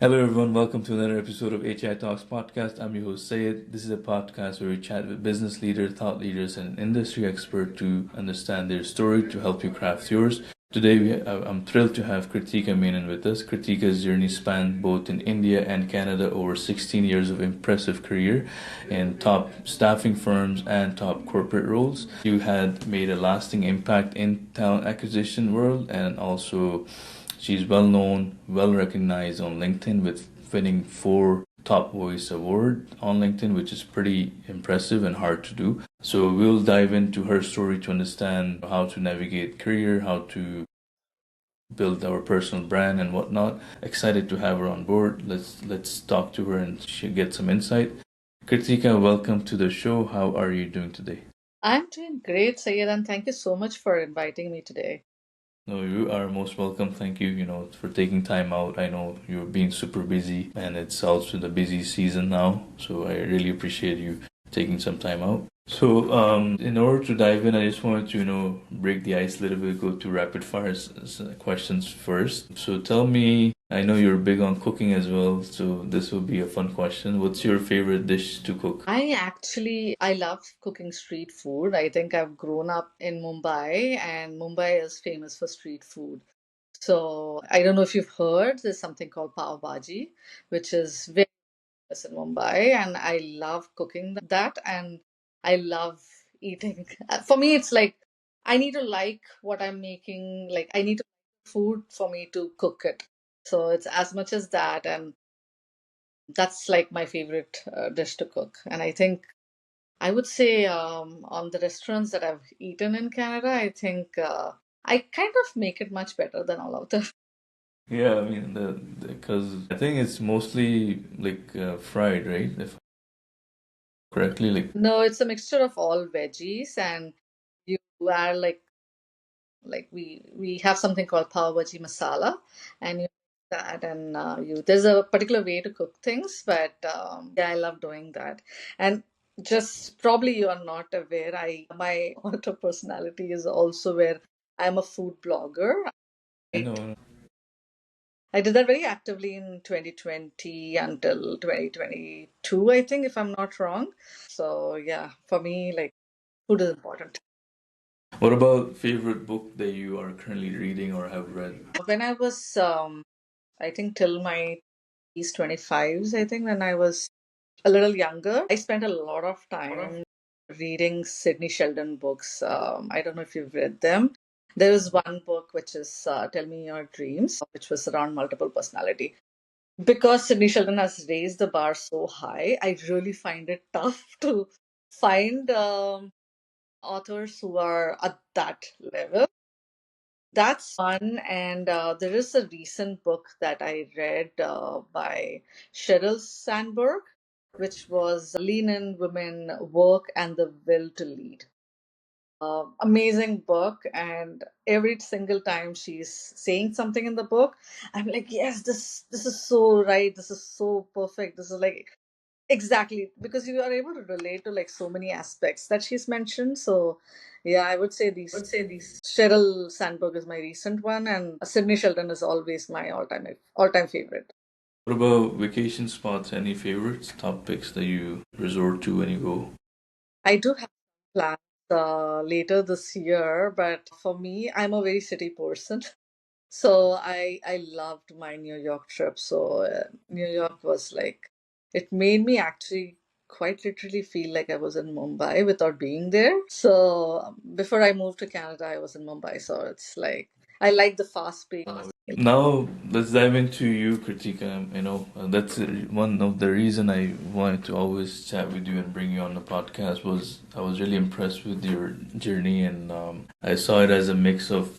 Hello, everyone. Welcome to another episode of HI Talks podcast. I'm your host, Sayed. This is a podcast where we chat with business leaders, thought leaders, and industry experts to understand their story to help you craft yours. Today, I'm thrilled to have Kritika Menon with us. Kritika's journey spanned both in India and Canada over 16 years of impressive career in top staffing firms and top corporate roles. You had made a lasting impact in talent acquisition world and also she's well known, well recognized on LinkedIn with winning 4 Top Voice Award on LinkedIn, which is pretty impressive and hard to do. So we'll dive into her story to understand how to navigate career, how to build our personal brand and whatnot. Excited to have her on board. Let's talk to her and she get some insight. Kritika, welcome to the show. How are you doing today? I'm doing great, Sayed, and thank you so much for inviting me today. No, you are most welcome. Thank you, for taking time out. I know you're being super busy and it's also the busy season now. So I really appreciate you taking some time out. So, in order to dive in, I just wanted to, break the ice a little bit, go to rapid fire questions first. So tell me, I know you're big on cooking as well, so this will be a fun question. What's your favorite dish to cook? I love cooking street food. I think I've grown up in Mumbai, and Mumbai is famous for street food. So I don't know if you've heard, there's something called pav bhaji, which is very famous in Mumbai, and I love cooking that, and I love eating. For me, it's like I need to like what I'm making. Like I need to like food for me to cook it. So it's as much as that, and that's like my favorite dish to cook. And I think I would say on the restaurants that I've eaten in Canada, I think I kind of make it much better than all of them. Yeah, I mean, because I think it's mostly like fried, right? If correctly, like. No, it's a mixture of all veggies, and you are like we have something called pav bhaji masala, and you that and you there's a particular way to cook things, but yeah, I love doing that. And just probably you are not aware, I my auto personality is also where I'm a food blogger. I I, know. I did that very actively in 2020 until 2022, I think, if I'm not wrong. So yeah, for me, like food is important. What about favorite book that you are currently reading or have read? When I was I think till my 25s, I think, when I was a little younger, I spent a lot of time reading Sidney Sheldon books. I don't know if you've read them. There was one book which is Tell Me Your Dreams, which was around multiple personality. Because Sidney Sheldon has raised the bar so high, I really find it tough to find authors who are at that level. That's one. And there is a recent book that I read by Sheryl Sandberg, which was Lean In Women Work and the Will to Lead. Amazing book. And every single time she's saying something in the book, I'm like, yes, this is so right. This is so perfect. This is like exactly, because you are able to relate to like so many aspects that she's mentioned. So, yeah, I would say these. Cheryl Sandberg is my recent one, and Sydney Sheldon is always my all time favorite. What about vacation spots? Any favorites, top picks that you resort to when you go? I do have plans later this year, but for me, I'm a very city person. So I loved my New York trip. So New York was like it made me actually quite literally feel like I was in Mumbai without being there. So before I moved to Canada, I was in Mumbai. So it's like I like the fast pace. Now let's dive into you, Kritika. That's one of the reason I wanted to always chat with you and bring you on the podcast was I was really impressed with your journey and I saw it as a mix of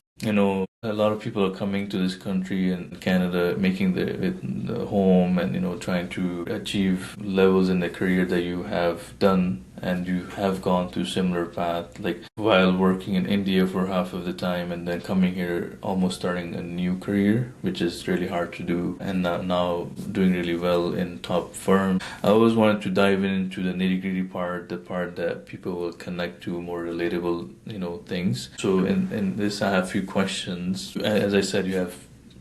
a lot of people are coming to this country and Canada, making the home and trying to achieve levels in the career that you have done and you have gone through similar path like while working in India for half of the time and then coming here almost starting a new career which is really hard to do and now doing really well in top firm. I always wanted to dive into the nitty-gritty part, the part that people will connect to, more relatable things. So in this I have a few questions. As I said, you have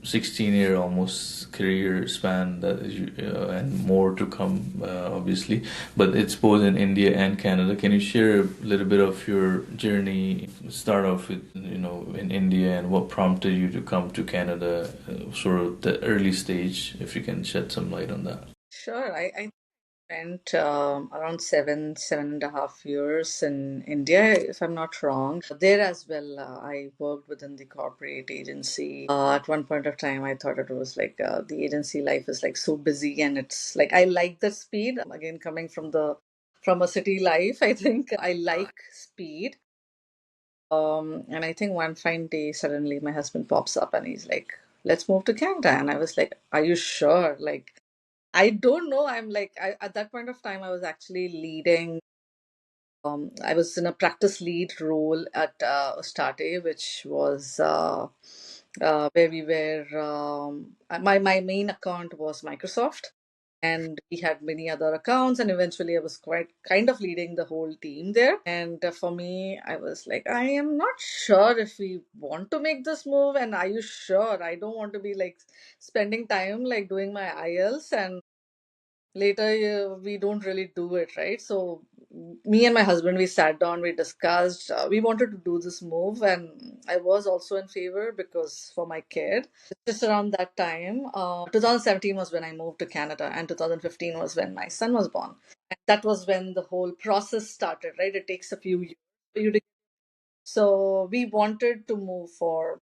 16-year almost career span that is, and more to come, obviously. But it's both in India and Canada. Can you share a little bit of your journey? Start off with, in India, and what prompted you to come to Canada, sort of the early stage, if you can shed some light on that. Sure. I spent around 7.5 years in India, if I'm not wrong. There as well, I worked within the corporate agency. At one point of time, I thought it was like the agency life is like so busy, and it's like I like the speed. Again, coming from a city life, I think I like speed. And I think one fine day, suddenly my husband pops up and he's like, "Let's move to Canada." And I was like, "Are you sure?" Like, I don't know. I'm like, at that point of time, I was actually leading. I was in a practice lead role at Ostate, which was where we were. My main account was Microsoft, and we had many other accounts. And eventually, I was quite kind of leading the whole team there. And for me, I was like, I am not sure if we want to make this move. And are you sure? I don't want to be like spending time like doing my IELTS and later we don't really do it, right? So me and my husband, we sat down, we discussed, we wanted to do this move, and I was also in favor because for my kid. Just around that time, 2017 was when I moved to Canada, and 2015 was when my son was born. And that was when the whole process started, right? It takes a few years for you to. So we wanted to move for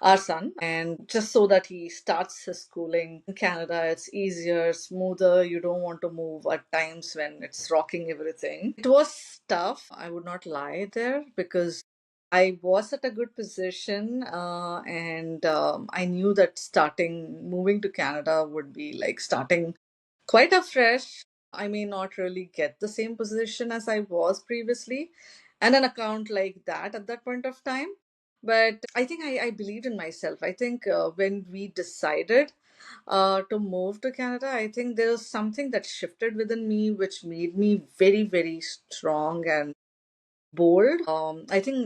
our son, and just so that he starts his schooling in Canada, it's easier, smoother. You don't want to move at times when it's rocking everything. It was tough, I would not lie there, because I was at a good position, and I knew that starting moving to Canada would be like starting quite afresh. I may not really get the same position as I was previously, and an account like that at that point of time. But I think I believed in myself. I think when we decided to move to Canada, I think there was something that shifted within me, which made me very, very strong and bold.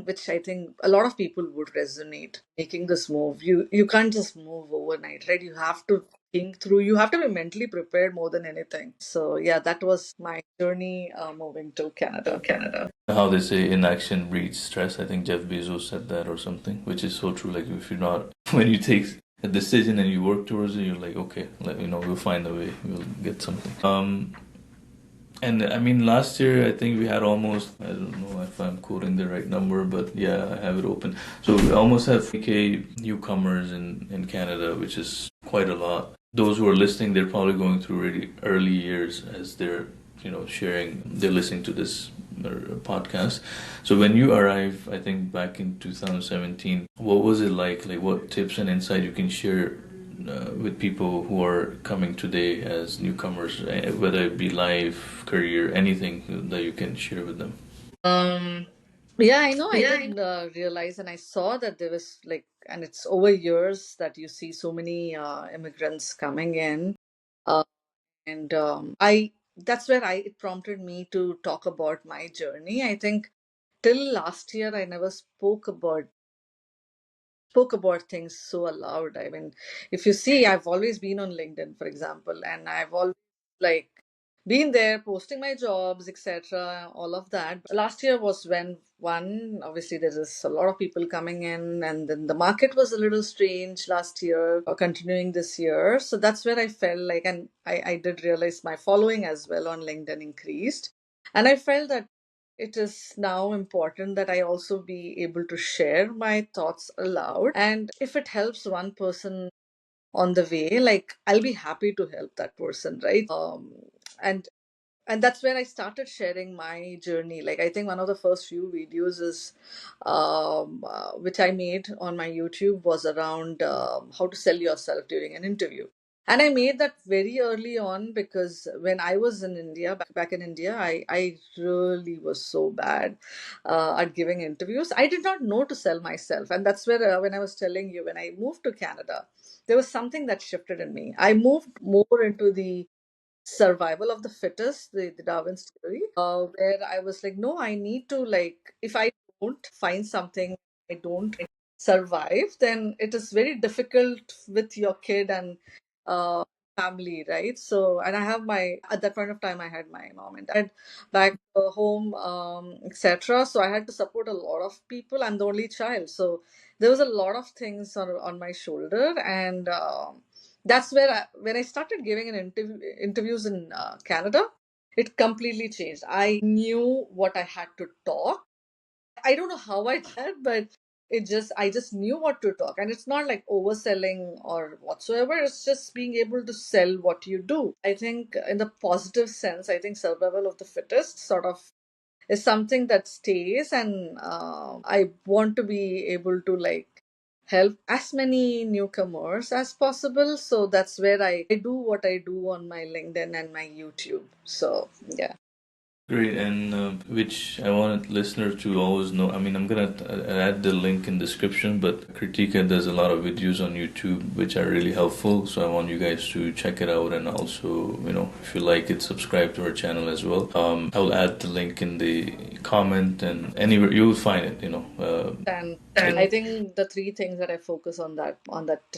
Which I think a lot of people would resonate making this move. You can't just move overnight, right? You have to think through. You have to be mentally prepared more than anything. So yeah, that was my journey moving to Canada. How they say inaction breeds stress. I think Jeff Bezos said that or something, which is so true. Like if you're not, when you take a decision and you work towards it, you're like, okay, we'll find a way, we'll get something. And I mean, last year I think we had almost, I don't know if I'm quoting the right number, but yeah, I have it open. So we almost have 3K newcomers in Canada, which is quite a lot. Those who are listening, they're probably going through really early years as they're, they're listening to this podcast. So when you arrived, I think back in 2017, what was it like? Like what tips and insight you can share with people who are coming today as newcomers, whether it be life, career, anything that you can share with them? Um, yeah, I know. I did realize, and I saw that there was like, and it's over years that you see so many immigrants coming in, uh, and I that's where I it prompted me to talk about my journey. I think till last year, I never spoke about things so aloud. I mean, if you see, I've always been on LinkedIn, for example, and I've always like been there posting my jobs, etc., all of that. But last year was when one, obviously, there is a lot of people coming in, and then the market was a little strange last year, continuing this year. So that's where I felt like, and I did realize my following as well on LinkedIn increased. And I felt that it is now important that I also be able to share my thoughts aloud. And if it helps one person on the way, like I'll be happy to help that person, right? And and that's where I started sharing my journey. Like I think one of the first few videos is which I made on my YouTube was around how to sell yourself during an interview. And I made that very early on because when I was in India, back in India, I really was so bad at giving interviews. I did not know to sell myself. And that's where, when I was telling you, when I moved to Canada, there was something that shifted in me. I moved more into the survival of the fittest, the Darwin's theory, where I was like, no, I need to like, if I don't find something, I don't. survive, then it is very difficult with your kid and uh, family, right? So, and I have my, at that point of time, I had my mom and dad back home, etc. So I had to support a lot of people. I'm the only child. So there was a lot of things on my shoulder. And that's where when I started giving interviews in Canada, it completely changed. I knew what I had to talk. I don't know how I did, but I just knew what to talk. And it's not like overselling or whatsoever. It's just being able to sell what you do. I think in the positive sense, I think survival of the fittest sort of is something that stays. And I want to be able to like help as many newcomers as possible. So that's where I do what I do on my LinkedIn and my YouTube. So yeah. Great, and which I wanted listeners to always know. I mean, I'm gonna add the link in description, but Kritika does a lot of videos on YouTube which are really helpful. So I want you guys to check it out, and also, if you like it, subscribe to our channel as well. I'll add the link in the comment, and anywhere you will find it. And I think the three things that I focus on that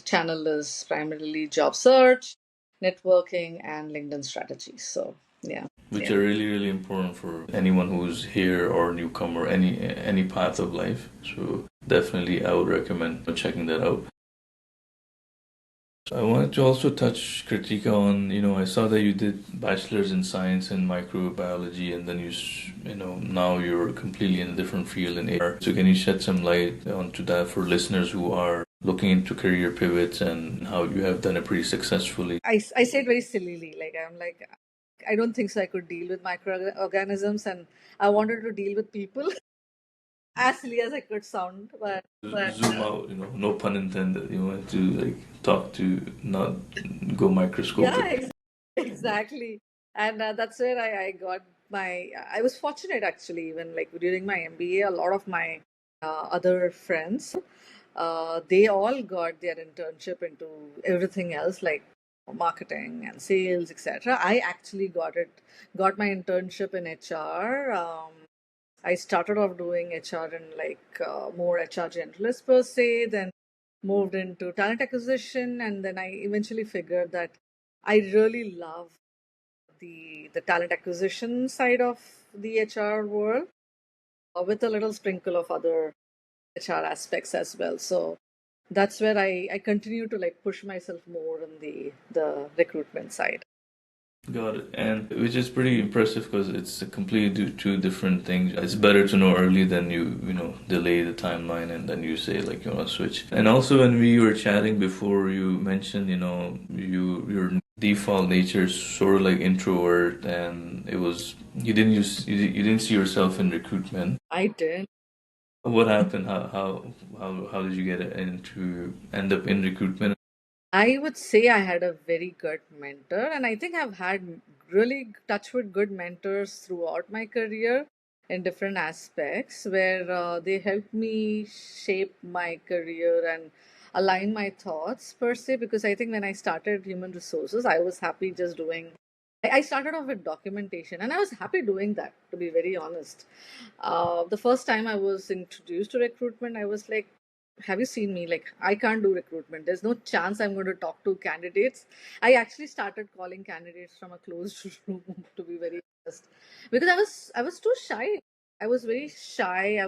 channel is primarily job search, networking, and LinkedIn strategies. So yeah. Which are really really important for anyone who's here or newcomer, any path of life. So definitely I would recommend checking that out. So I wanted to also touch Kritika on, I saw that you did bachelor's in science and microbiology, and then now you're completely in a different field in AR. So can you shed some light onto that for listeners who are looking into career pivots and how you have done it pretty successfully? I say it very sillily. Like I'm like, I don't think so. I could deal with microorganisms, and I wanted to deal with people as silly as I could sound. But Zoom out, no pun intended. You want to like talk to, not go microscopic. yeah, exactly. And that's where I got my. I was fortunate actually, even like during my MBA, a lot of my other friends, they all got their internship into everything else like marketing and sales, etc. I actually got my internship in HR. I started off doing HR in like more HR generalist per se, then moved into talent acquisition, and then I eventually figured that I really love the talent acquisition side of the HR world, with a little sprinkle of other HR aspects as well. So that's where I continue to like push myself more on the recruitment side. Got it. And which is pretty impressive because it's a completely two different things. It's better to know early than delay the timeline and then you say like you want to switch. And also when we were chatting before, you mentioned your default nature is sort of like introvert, and it was you didn't see yourself in recruitment. I did. What happened? How did you end up in recruitment? I would say I had a very good mentor, and I think I've had really touch with good mentors throughout my career in different aspects where they helped me shape my career and align my thoughts per se. Because I think when I started human resources, I was happy just doing. I started off with documentation, and I was happy doing that, to be very honest. The first time I was introduced to recruitment, I was like, have you seen me? Like, I can't do recruitment. There's no chance I'm going to talk to candidates. I actually started calling candidates from a closed room, to be very honest, because I was too shy. I was very shy.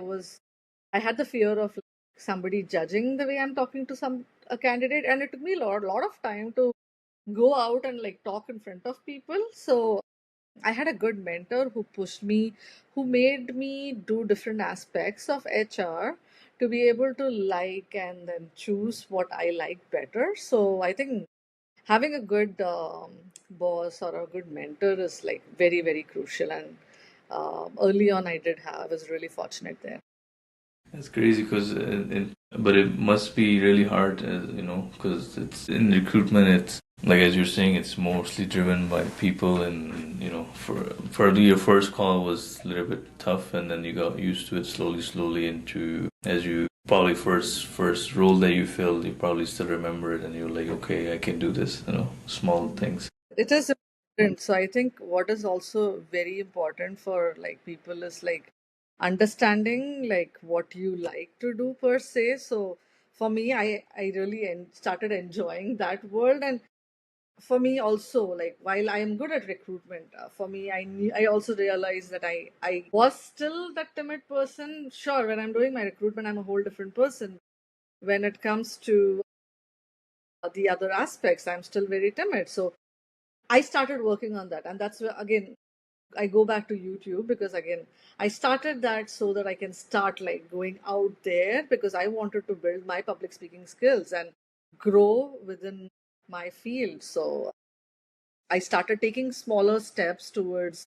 I had the fear of like, somebody judging the way I'm talking to a candidate, and it took me a lot of time to go out and like talk in front of people. So I had a good mentor who pushed me, who made me do different aspects of HR to be able to like and then choose what I like better. So I think having a good boss or a good mentor is like very, very crucial. And early on, I was really fortunate there. That's crazy but it must be really hard, because it's in recruitment. It's like as you're saying, it's mostly driven by people, and for your first call was a little bit tough, and then you got used to it slowly into as you probably first role that you filled, you probably still remember it, and you're like, okay, I can do this. Small things. It is important. So I think what is also very important for like people is like understanding like what you like to do per se. So for me, I really started enjoying that world. And for me also, like while I am good at recruitment, for me, I also realized that I was still that timid person. Sure, when I'm doing my recruitment, I'm a whole different person. When it comes to the other aspects, I'm still very timid. So I started working on that, and that's where again I go back to YouTube, because again I started that so that I can start like going out there, because I wanted to build my public speaking skills and grow within my field. So I started taking smaller steps towards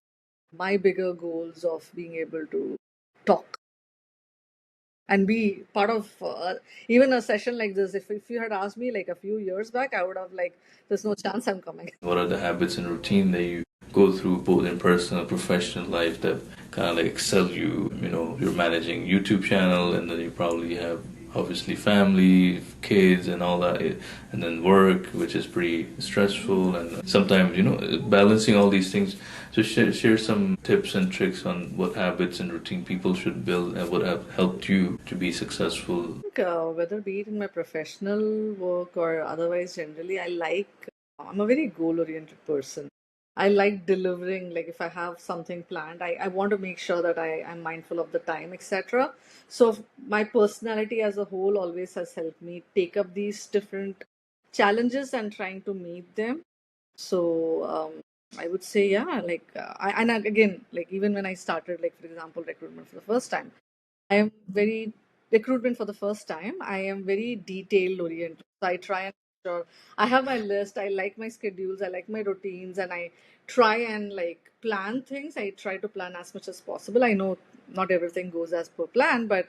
my bigger goals of being able to talk and be part of even a session like this. If you had asked me like a few years back, I would have like, there's no chance I'm coming. What are the habits and routine that you go through both in personal and professional life that kind of like excel you? You know, you're managing YouTube channel, and then you probably have obviously family, kids, and all that, and then work, which is pretty stressful, and sometimes balancing all these things. So share some tips and tricks on what habits and routine people should build and what have helped you to be successful. Whether be it in my professional work or otherwise, generally, I'm a very goal oriented person. I like delivering, like if I have something planned, I want to make sure that I'm mindful of the time, etc. So, my personality as a whole always has helped me take up these different challenges and trying to meet them. So, I would say, yeah, and again, like even when I started, like for example, recruitment for the first time, I am very recruitment for the first time. I am very detail oriented. So I try and sure I have my list. I like my schedules. I like my routines, and I try and like plan things. I try to plan as much as possible. I know not everything goes as per plan, but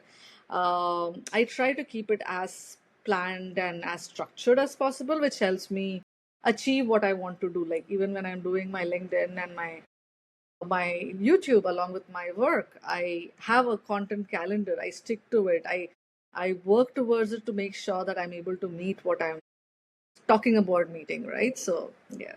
I try to keep it as planned and as structured as possible, which helps me achieve what I want to do. Like even when I'm doing my LinkedIn and my YouTube along with my work, I have a content calendar. I stick to it. I work towards it to make sure that I'm able to meet what I'm talking about meeting, right? So yeah.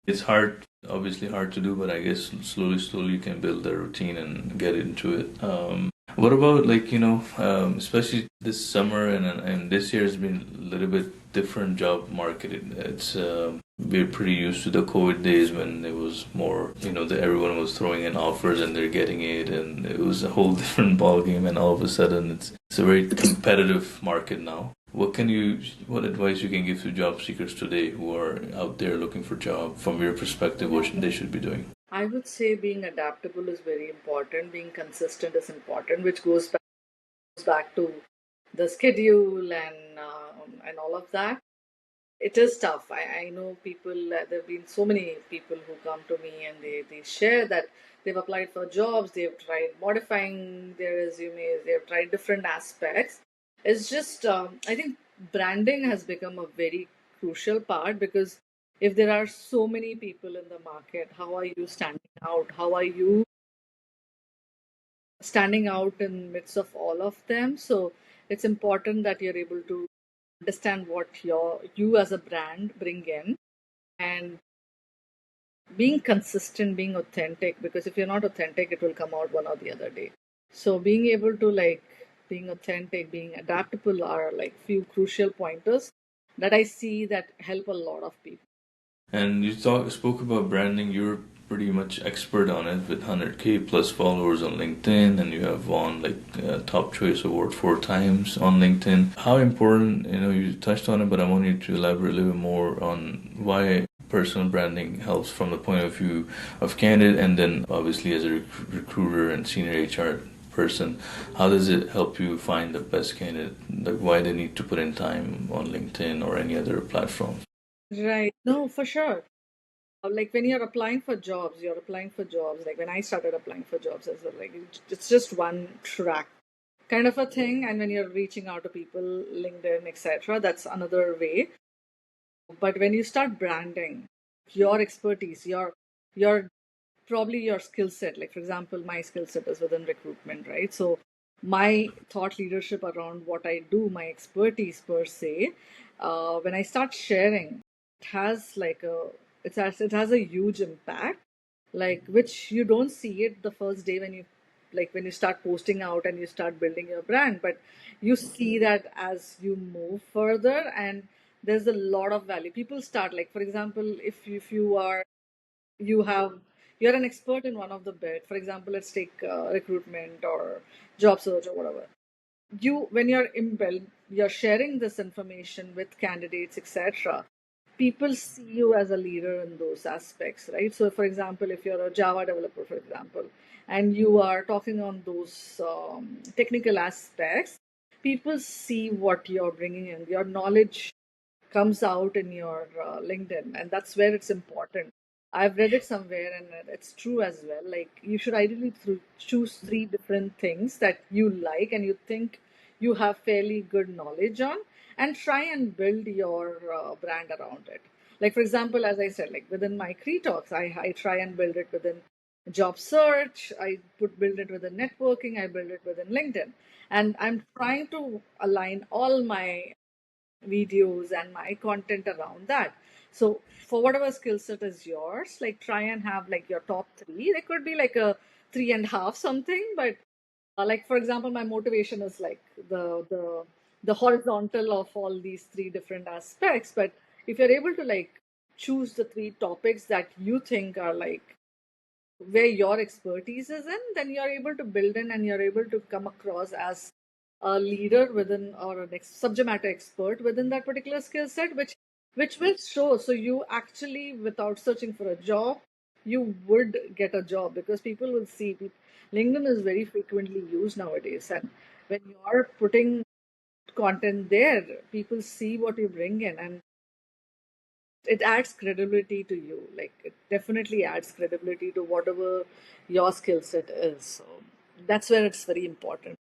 It's hard, obviously hard to do, but I guess slowly you can build a routine and get into it. What about like especially this summer and this year has been a little bit different job market. It's we're pretty used to the COVID days when it was more that everyone was throwing in offers and they're getting it, and it was a whole different ball game. And all of a sudden, it's a very competitive market now. What advice you can give to job seekers today who are out there looking for job from your perspective, what they should be doing? I would say being adaptable is very important. Being consistent is important, which goes back to the schedule and all of that. It is tough. I know people, there have been so many people who come to me and they share that they've applied for jobs, they've tried modifying their resumes, they've tried different aspects. It's just, I think branding has become a very crucial part, because if there are so many people in the market, how are you standing out? How are you standing out in midst of all of them? So it's important that you're able to understand what you as a brand bring in, and being consistent, being authentic, because if you're not authentic, it will come out one or the other day. So being able to like being authentic, being adaptable are like few crucial pointers that I see that help a lot of people. And you spoke about branding. You're pretty much expert on it with 100K plus followers on LinkedIn, and you have won like top choice award 4 times on LinkedIn. How important, you touched on it, but I want you to elaborate a little bit more on why personal branding helps from the point of view of candidate, and then obviously as a recruiter and senior HR person, how does it help you find the best candidate? Like why they need to put in time on LinkedIn or any other platform? Right. No, for sure. Like when you're applying for jobs, you're applying for jobs. Like when I started applying for jobs as well, like it's just one track kind of a thing. And when you're reaching out to people, LinkedIn, etc., that's another way. But when you start branding your expertise, your probably your skill set, like for example, my skill set is within recruitment, right? So my thought leadership around what I do, my expertise per se, when I start sharing, it has like a it has a huge impact, like which you don't see it the first day when you like when you start posting out and you start building your brand, but you see that as you move further, and there's a lot of value. People start, like for example, if you are you have you're an expert in one of the bit. For example, let's take recruitment or job search or whatever. You when you're you're sharing this information with candidates, etc. People see you as a leader in those aspects, right? So for example, if you're a Java developer, for example, and you are talking on those technical aspects, people see what you're bringing in. Your knowledge comes out in your LinkedIn, and that's where it's important. I've read it somewhere, and it's true as well. Like you should ideally choose three different things that you like and you think you have fairly good knowledge on, and try and build your brand around it. Like for example, as I said, like within my Cree Talks, I try and build it within job search. I build it within networking. I build it within LinkedIn, and I'm trying to align all my videos and my content around that. So for whatever skill set is yours, like try and have like your top three. There could be like a three and a half something, but like for example, my motivation is like the horizontal of all these three different aspects. But if you're able to like choose the three topics that you think are like where your expertise is in, then you're able to build in and you're able to come across as a leader within or a subject matter expert within that particular skill set, which will show. So you actually, without searching for a job, you would get a job because people will see. LinkedIn is very frequently used nowadays, and when you are putting content there, people see what you bring in, and it adds credibility to you. Like it definitely adds credibility to whatever your skill set is. So that's where it's very important.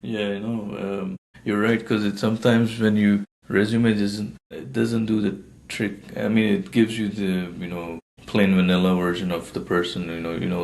Yeah, I know. You're right, because it sometimes when you resume it doesn't do the trick. I mean, it gives you the plain vanilla version of the person.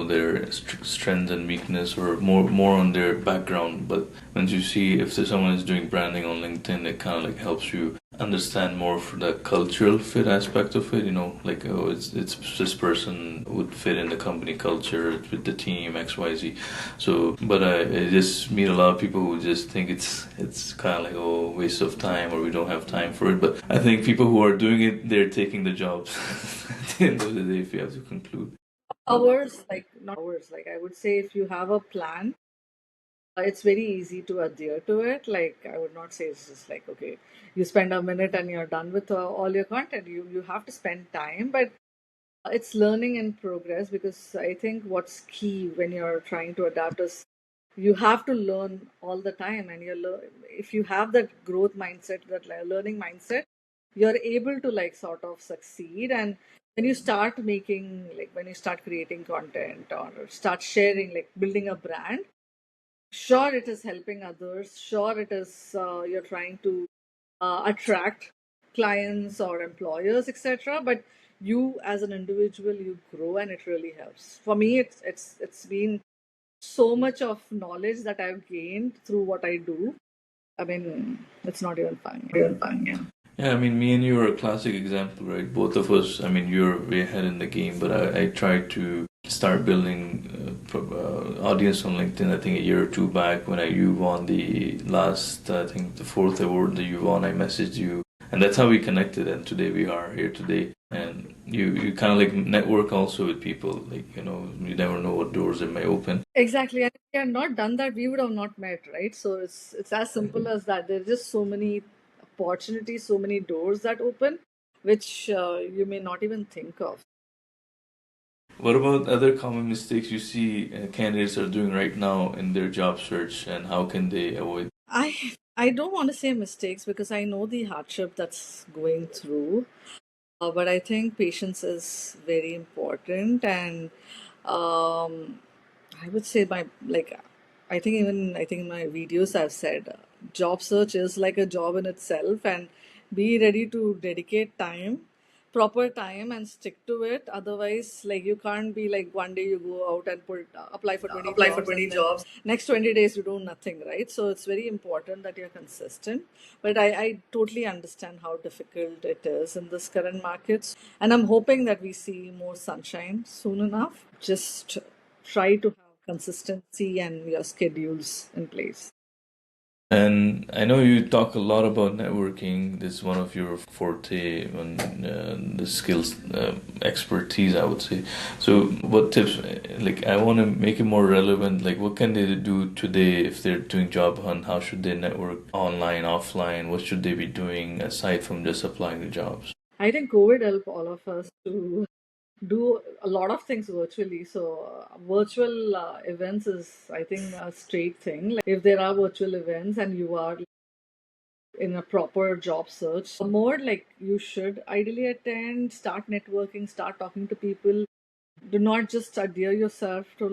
Their strengths and weakness, or more on their background. But once you see if someone is doing branding on LinkedIn, it kind of like helps you understand more for the cultural fit aspect of it. Like it's this person would fit in the company culture with the team XYZ. So, but I just meet a lot of people who just think it's kind of like waste of time, or we don't have time for it. But I think people who are doing it, they're taking the jobs at the end of the day. If you have to conclude. Hours, like not hours, like I would say if you have a plan, it's very easy to adhere to it. Like I would not say it's just like okay, you spend a minute and you're done with all your content. You have to spend time, but it's learning in progress, because I think what's key when you're trying to adapt is you have to learn all the time, and if you have that growth mindset, that learning mindset, you're able to like sort of succeed. And when you start making, like when you start creating content or start sharing, like building a brand, sure it is helping others, sure it is you're trying to attract clients or employers, etc. But you as an individual, you grow, and it really helps. For me, it's been so much of knowledge that I've gained through what I do. I mean, it's not even fun. Yeah. Yeah, I mean, me and you are a classic example, right? Both of us, I mean, you're way ahead in the game, but I tried to start building audience on LinkedIn, I think a year or two back when you won the last, I think the fourth award that you won. I messaged you, and that's how we connected, and today we are here today. And you kind of like network also with people, like, you never know what doors it may open. Exactly. And if we had not done that, we would have not met, right? So it's as simple as that. There are just so many opportunities, so many doors that open, which you may not even think of. What about other common mistakes you see candidates are doing right now in their job search, and how can they avoid? I don't want to say mistakes because I know the hardship that's going through. But I think patience is very important, and um, I would say my like I think in my videos I've said job search is like a job in itself, and be ready to dedicate time, proper time, and stick to it. Otherwise, like you can't be like one day you go out and apply for 20 Apply for jobs, 20 and then jobs. next 20 days you do nothing, right? So it's very important that you're consistent. But I totally understand how difficult it is in this current market. So, and I'm hoping that we see more sunshine soon enough. Just try to have consistency and your schedules in place. And I know you talk a lot about networking. This is one of your forte and the skills, expertise, I would say. So, what tips? Like, I want to make it more relevant. Like, what can they do today if they're doing job hunt? How should they network online, offline? What should they be doing aside from just applying to jobs? I think COVID helped all of us to do a lot of things virtually. So, virtual events is, I think, a straight thing. Like, if there are virtual events and you are in a proper job search, more like you should ideally attend, start networking, start talking to people. Do not just adhere yourself to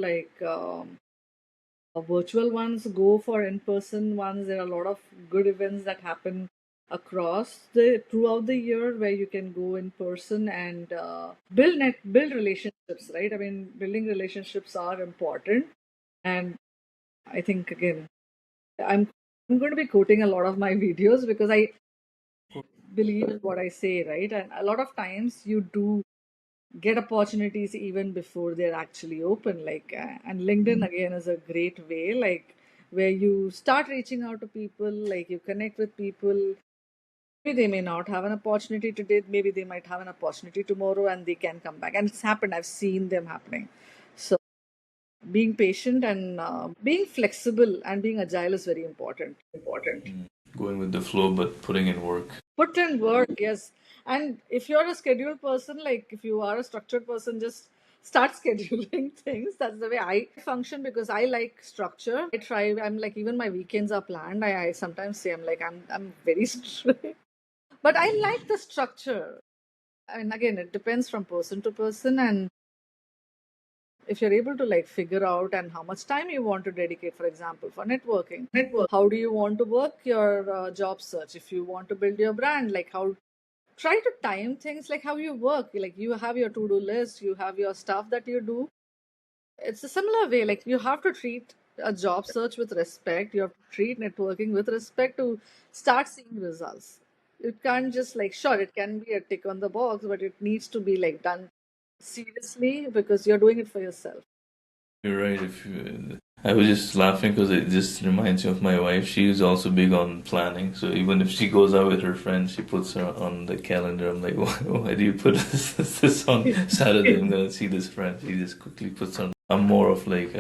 virtual ones, go for in-person ones. There are a lot of good events that happen across the throughout the year where you can go in person and build relationships, right? I mean, building relationships are important. And I think again, i'm I'm going to be quoting a lot of my videos because I believe in what I say, right? And a lot of times you do get opportunities even before they're actually open, and LinkedIn again is a great way, like, where you start reaching out to people, like you connect with people. Maybe they may not have an opportunity today, maybe they might have an opportunity tomorrow and they can come back, and it's happened. I've seen them happening. So being patient and being flexible and being agile is very important. Going with the flow, but putting in work. Put in work, yes. And if you're a scheduled person, like if you are a structured person, just start scheduling things. That's the way I function because I like structure. I try, I'm like, even my weekends are planned. I sometimes say I'm like, I'm very strict. But I like the structure. And again, it depends from person to person. And if you're able to like figure out and how much time you want to dedicate, for example, for networking, how do you want to work your job search? If you want to build your brand, like how try to time things like how you work. Like you have your to-do list, you have your stuff that you do. It's a similar way, like you have to treat a job search with respect, you have to treat networking with respect to start seeing results. You can't just like, sure, it can be a tick on the box, but it needs to be like done seriously because you're doing it for yourself. You're right. If you, I was just laughing because it just reminds me of my wife. She's also big on planning. So even if she goes out with her friends, she puts her on the calendar. I'm like, why do you put this on Saturday? I'm gonna see this friend. She just quickly puts on. I'm more of like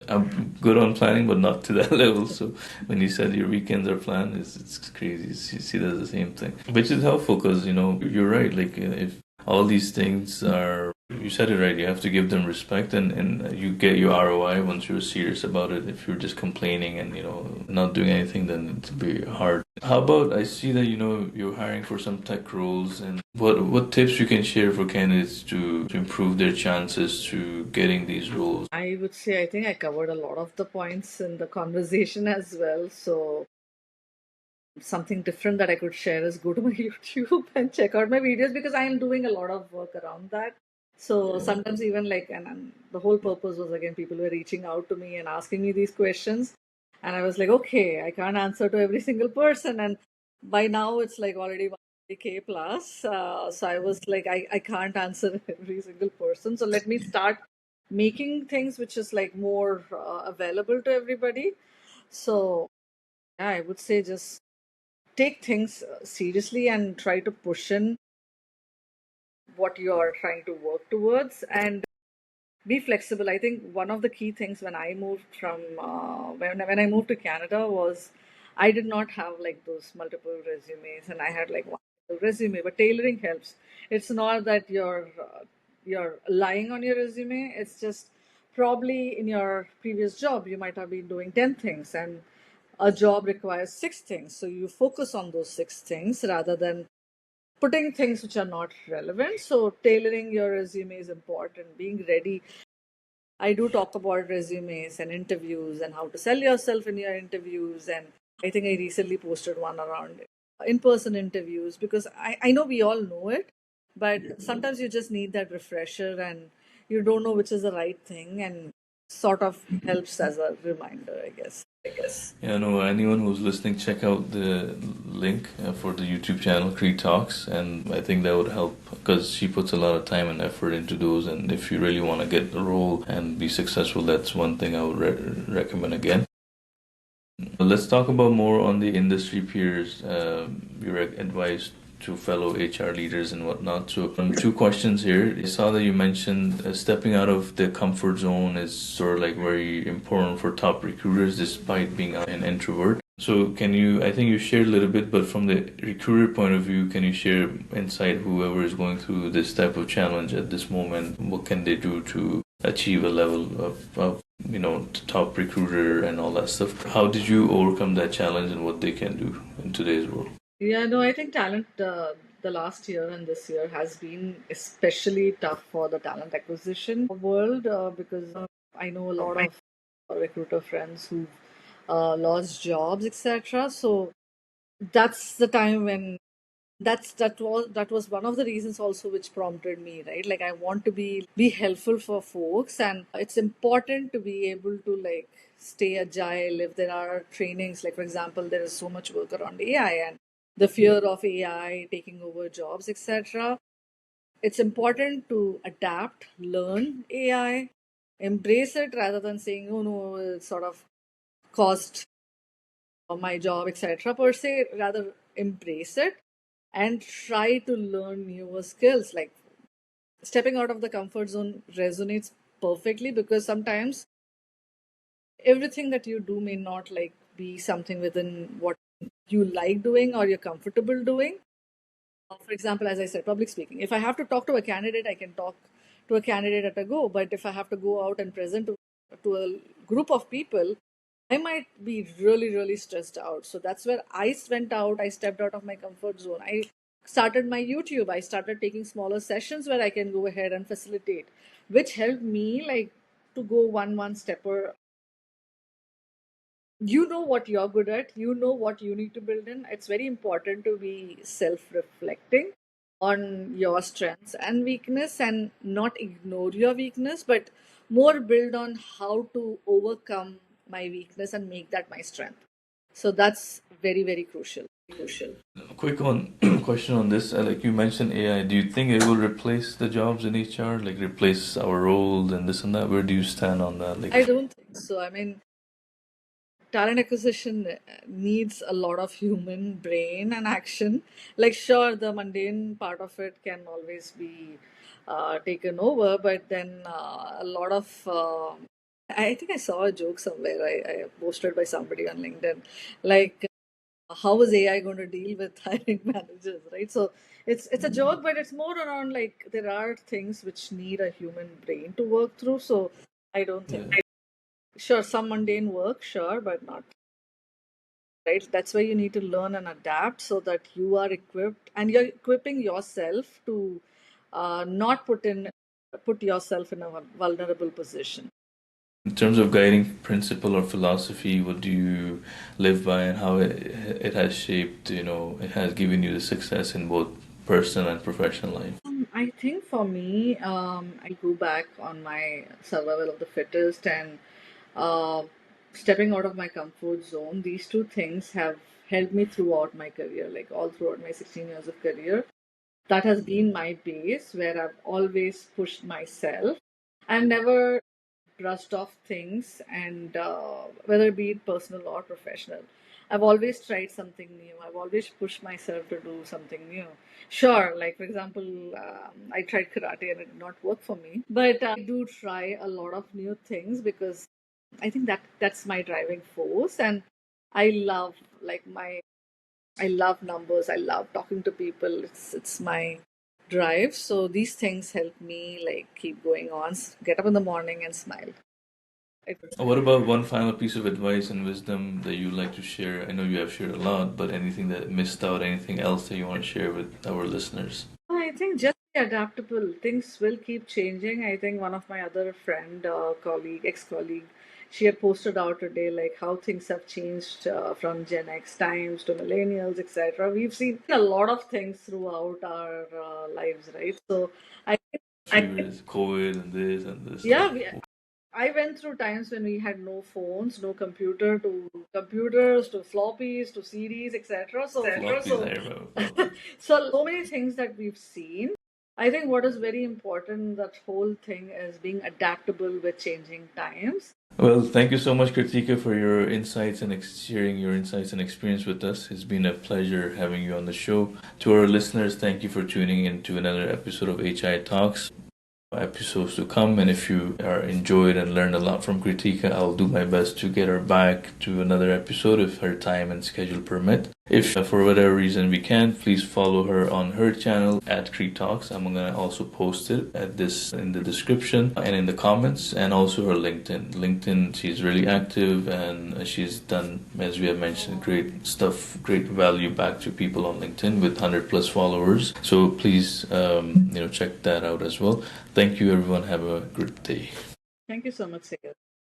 I'm good on planning, but not to that level. So when you said your weekends are planned, it's crazy. She does the same thing, which is helpful because you're right. Like if all these things are, you said it right, you have to give them respect, and you get your ROI once you're serious about it. If you're just complaining and not doing anything, then it'll be hard. How about, I see that you're hiring for some tech roles, and what tips you can share for candidates to improve their chances to getting these roles? I would say I think I covered a lot of the points in the conversation as well. So something different that I could share is go to my YouTube and check out my videos because I am doing a lot of work around that. So sometimes even like, and the whole purpose was again people were reaching out to me and asking me these questions, and I was like, okay, I can't answer to every single person, and by now it's like already 1K plus. So I was like, I can't answer every single person. So let me start making things which is like more available to everybody. So yeah, I would say just take things seriously and try to push in what you are trying to work towards and be flexible. I think one of the key things when I moved from when I moved to Canada was I did not have like those multiple resumes and I had like one single resume. But tailoring helps. It's not that you're lying on your resume. It's just probably in your previous job you might have been doing 10 things and a job requires 6 things. So you focus on those 6 things rather than putting things which are not relevant. So tailoring your resume is important. Being ready. I do talk about resumes and interviews and how to sell yourself in your interviews. And I think I recently posted one around in-person interviews because I know we all know it, but sometimes you just need that refresher and you don't know which is the right thing and sort of helps as a reminder, I guess. I guess. Yeah, no, anyone who's listening, check out the link for the YouTube channel, Cree Talks, and I think that would help because she puts a lot of time and effort into those. And if you really want to get the role and be successful, that's one thing I would recommend again. Let's talk about more on the industry peers, your advice to fellow HR leaders and whatnot. So, two questions here. I saw that you mentioned stepping out of the comfort zone is sort of like very important for top recruiters despite being an introvert. So, can you, I think you shared a little bit, but from the recruiter point of view, can you share insight whoever is going through this type of challenge at this moment? What can they do to achieve a level of top recruiter and all that stuff? How did you overcome that challenge and what they can do in today's world? Yeah, no, I think talent the last year and this year has been especially tough for the talent acquisition world because I know a lot of recruiter friends who lost jobs, etc. So that's the time when that was one of the reasons also which prompted me, right? Like I want to be helpful for folks, and it's important to be able to like stay agile if there are trainings. Like for example, there is so much work around AI and the fear of AI taking over jobs, etc. It's important to adapt, learn AI, embrace it rather than saying, oh no, it's sort of cost my job, etc. per se. Rather embrace it and try to learn newer skills. Like stepping out of the comfort zone resonates perfectly because sometimes everything that you do may not like be something within what you like doing or you're comfortable doing. For example, as I said, public speaking. If I have to talk to a candidate, I can talk to a candidate at a go. But if I have to go out and present to a group of people, I might be really, really stressed out. So that's where I went out. I stepped out of my comfort zone. I started my YouTube. I started taking smaller sessions where I can go ahead and facilitate, which helped me like to go one stepper. You know what you're good at, you know what you need to build in. It's very important to be self reflecting on your strengths and weakness and not ignore your weakness, but more build on how to overcome my weakness and make that my strength. So that's very, very crucial. A quick one question on this. Like you mentioned AI, do you think it will replace the jobs in HR, like replace our roles and this and that? Where do you stand on that? I Like, don't think so. I mean, talent acquisition needs a lot of human brain and action. Like, sure, the mundane part of it can always be taken over, but then a lot of I think I saw a joke somewhere. I posted by somebody on LinkedIn, like how is AI going to deal with hiring managers, right? So it's a joke, but it's more around like there are things which need a human brain to work through. So I don't yeah. think. Sure, some mundane work, sure, but not right. That's why you need to learn and adapt so that you are equipped and you're equipping yourself to not put yourself in a vulnerable position. In terms of guiding principle or philosophy, what do you live by and how it has shaped, it has given you the success in both personal and professional life? I think for me, I go back on my survival of the fittest and uh, stepping out of my comfort zone. These two things have helped me throughout my career, like all throughout my 16 years of career. That has been my base where I've always pushed myself. I've never brushed off things, and whether it be it personal or professional. I've always tried something new. I've always pushed myself to do something new. Sure, like for example, I tried karate and it did not work for me, but I do try a lot of new things because I think that's my driving force, and I love like my I love numbers. I love talking to people. It's my drive. So these things help me like keep going on. Get up in the morning and smile. What about one final piece of advice and wisdom that you like to share? I know you have shared a lot, but anything that missed out, anything else that you want to share with our listeners? I think just be adaptable. Things will keep changing. I think one of my other friend, colleague, ex-colleague, she had posted out today like how things have changed from Gen X times to millennials, etc. We've seen a lot of things throughout our lives, right? So I Few years, COVID and this and this yeah, stuff. I went through times when we had no phones, no computer, to computers, to floppies, to CDs, etc. Floppies, I remember. So many things that we've seen. I think what is very important, that whole thing, is being adaptable with changing times. Well, thank you so much, Kritika, for your insights and sharing your insights and experience with us. It's been a pleasure having you on the show. To our listeners, thank you for tuning in to another episode of HI Talks. Episodes to come, and if you are enjoyed and learned a lot from Kritika, I'll do my best to get her back to another episode if her time and schedule permit. If for whatever reason we can't, please follow her on her channel at Cree Talks. I'm gonna also post it at this in the description and in the comments, and also her LinkedIn. LinkedIn, she's really active and she's done, as we have mentioned, great stuff, great value back to people on LinkedIn with 100 plus followers. So please, check that out as well. Thank you, everyone. Have a good day. Thank you so much, Sayed.